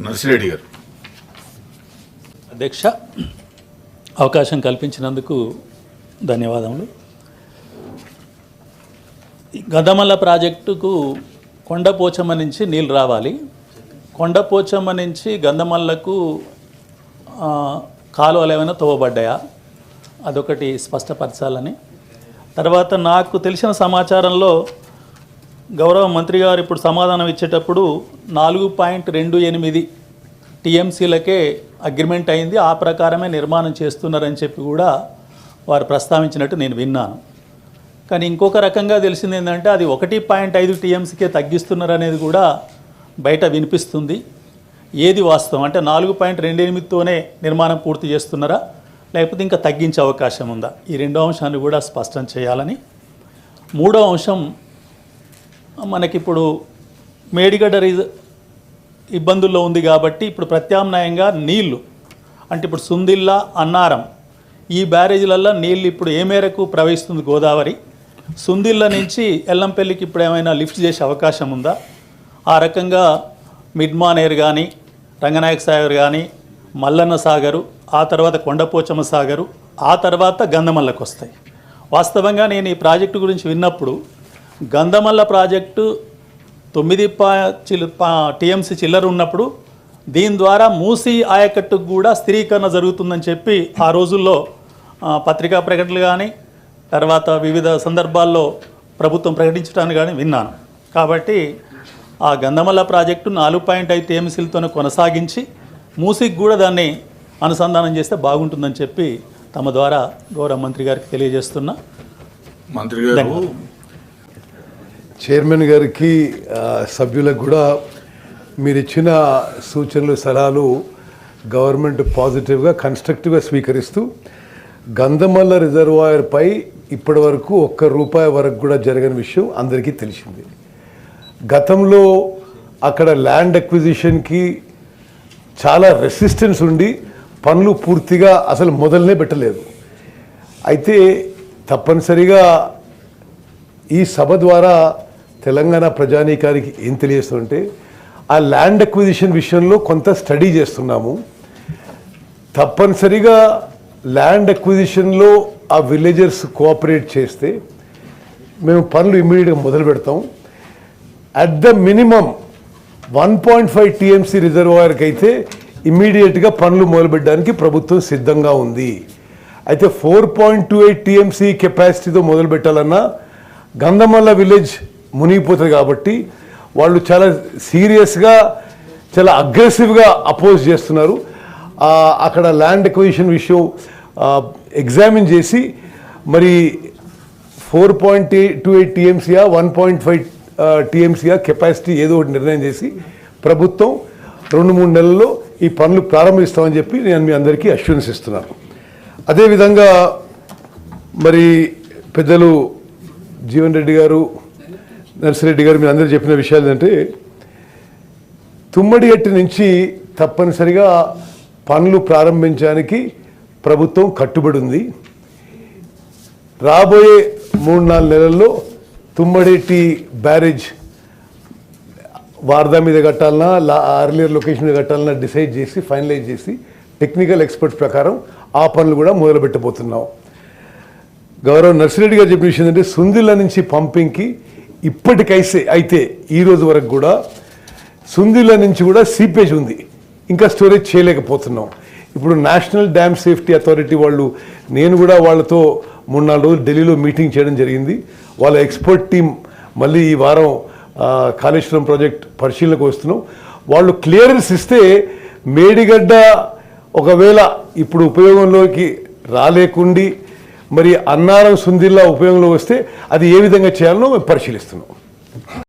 నర్సిరెడ్డి గారు. అధ్యక్ష, అవకాశం కల్పించినందుకు ధన్యవాదములు. గంధమల్ల ప్రాజెక్టుకు కొండపోచమ్మ నుంచి నీళ్ళు రావాలి. కొండపోచమ్మ నుంచి గంధమల్లకు కాలువలు ఏమైనా తవ్వబడ్డాయా, అదొకటి స్పష్టపరచాలని. తర్వాత నాకు తెలిసిన సమాచారంలో గౌరవ మంత్రి గారు ఇప్పుడు సమాధానం ఇచ్చేటప్పుడు 4.28 టీఎంసీలకే అగ్రిమెంట్ అయింది, ఆ ప్రకారమే నిర్మాణం చేస్తున్నారని చెప్పి కూడా వారు ప్రస్తావించినట్టు నేను విన్నాను. కానీ ఇంకొక రకంగా తెలిసింది ఏంటంటే అది 1.5 టీఎంసీకే తగ్గిస్తున్నారనేది కూడా బయట వినిపిస్తుంది. ఏది వాస్తవం? అంటే 4.28తోనే నిర్మాణం పూర్తి చేస్తున్నారా, లేకపోతే ఇంకా తగ్గించే అవకాశం ఉందా? ఈ రెండో అంశాన్ని కూడా స్పష్టం చేయాలని. మూడో అంశం, మనకిప్పుడు మేడిగడ్డ ఇబ్బందుల్లో ఉంది కాబట్టి ఇప్పుడు ప్రత్యామ్నాయంగా నీళ్లు అంటే ఇప్పుడు సుందిల్ల, అన్నారం ఈ బ్యారేజీలలో నీళ్ళు ఇప్పుడు ఏ మేరకు ప్రవహిస్తుంది గోదావరి? సుందిల్ల నుంచి ఎల్లంపల్లికి ఇప్పుడు ఏమైనా లిఫ్ట్ చేసే అవకాశం ఉందా? ఆ రకంగా మిడ్మానేర్ కానీ, రంగనాయక సాగర్ కానీ, మల్లన్న సాగరు, ఆ తర్వాత కొండపోచమ్మ సాగరు, ఆ తర్వాత గంధమల్లకు వస్తాయి. వాస్తవంగా నేను ఈ ప్రాజెక్టు గురించి విన్నప్పుడు గంధమల్ల ప్రాజెక్టు 9 టీఎంసీ చిల్లర ఉన్నప్పుడు దీని ద్వారా మూసీ ఆయకట్టుకు కూడా స్థిరీకరణ జరుగుతుందని చెప్పి ఆ రోజుల్లో పత్రికా ప్రకటనలు కానీ తర్వాత వివిధ సందర్భాల్లో ప్రభుత్వం ప్రకటించడానికి కానీ విన్నాను. కాబట్టి ఆ గంధమల్ల ప్రాజెక్టు 4.5 టీఎంసీలతోనే కొనసాగించి మూసీకి కూడా దాన్ని అనుసంధానం చేస్తే బాగుంటుందని చెప్పి తమ ద్వారా గౌరవ మంత్రి గారికి తెలియజేస్తున్నా. మంత్రి గారు, చైర్మన్ గారికి, సభ్యులకు కూడా మీరు ఇచ్చిన సూచనలు, సలహాలు గవర్నమెంట్ పాజిటివ్గా, కన్స్ట్రక్టివ్గా స్వీకరిస్తూ గంధమల్ల రిజర్వాయర్పై ఇప్పటి వరకు ₹1 వరకు కూడా జరగని విషయం అందరికీ తెలిసింది. గతంలో అక్కడ ల్యాండ్ అక్విజిషన్కి చాలా రెసిస్టెన్స్ ఉండి పనులు పూర్తిగా అసలు మొదలనే పెట్టలేదు. అయితే తప్పనిసరిగా ఈ సభ ద్వారా తెలంగాణ ప్రజానీకానికి ఏం తెలియస్తుంటే ఆ ల్యాండ్ అక్విజిషన్ విషయంలో కొంత స్టడీ చేస్తున్నాము. తప్పనిసరిగా ల్యాండ్ అక్విజిషన్లో ఆ విలేజర్స్ కోఆపరేట్ చేస్తే మేము పనులు ఇమ్మీడియట్గా మొదలు పెడతాం. అట్ ద మినిమం 1.5 టీఎంసీ రిజర్వాయర్కి అయితే ఇమ్మీడియట్గా పనులు మొదలుపెట్టడానికి ప్రభుత్వం సిద్ధంగా ఉంది. అయితే 4.28 టీఎంసీ కెపాసిటీతో మొదలు పెట్టాలన్నా గంధమల్ల విలేజ్ మునిగిపోతుంది కాబట్టి వాళ్ళు చాలా సీరియస్గా, చాలా అగ్రెసివ్గా అపోజ్ చేస్తున్నారు. అక్కడ ల్యాండ్ అక్విజిషన్ విషయం ఎగ్జామిన్ చేసి మరి 4.28 టీఎంసీయా 1.5 టీఎంసీయా కెపాసిటీ ఏదో ఒకటి నిర్ణయం చేసి ప్రభుత్వం 2-3 నెలల్లో ఈ పనులు ప్రారంభిస్తామని చెప్పి నేను మీ అందరికీ అష్యూరెన్స్ ఇస్తున్నాను. అదేవిధంగా మరి పెద్దలు జీవన్ రెడ్డి గారు, నర్సిరెడ్డి గారు, మీరు అందరూ చెప్పిన విషయాలు ఏంటంటే తుమ్మడిగట్టు నుంచి తప్పనిసరిగా పనులు ప్రారంభించడానికి ప్రభుత్వం కట్టుబడి ఉంది. రాబోయే 3-4 నెలల్లో తుమ్మడెట్టి బ్యారేజ్ వారదా మీద కట్టాలన్నా, ఆర్లియర్ లొకేషన్ మీద కట్టాలన్నా డిసైడ్ చేసి ఫైనలైజ్ చేసి టెక్నికల్ ఎక్స్పర్ట్స్ ప్రకారం ఆ పనులు కూడా మొదలు పెట్టబోతున్నాం. గౌరవ నర్సిరెడ్డి గారు చెప్పిన విషయం ఏంటంటే సుందిల్ల నుంచి పంపింగ్కి అయితే ఈ రోజు వరకు కూడా సుందిల్ల నుంచి కూడా సీపేజ్ ఉంది, ఇంకా స్టోరేజ్ చేయలేకపోతున్నాం. ఇప్పుడు నేషనల్ డ్యామ్ సేఫ్టీ అథారిటీ వాళ్ళు, నేను కూడా వాళ్ళతో 3-4 రోజులు ఢిల్లీలో మీటింగ్ చేయడం జరిగింది. వాళ్ళ ఎక్స్పర్ట్ టీం మళ్ళీ ఈ వారం కాళేశ్వరం ప్రాజెక్ట్ పరిశీలనకు వస్తున్నాం. వాళ్ళు క్లియరెన్స్ ఇస్తే మేడిగడ్డ ఒకవేళ ఇప్పుడు ఉపయోగంలోకి రాలేకుండి మరి అన్నారం, సుందిల్ల ఉపయోగంలో వస్తే అది ఏ విధంగా చేయాలనో మేము పరిశీలిస్తున్నాం.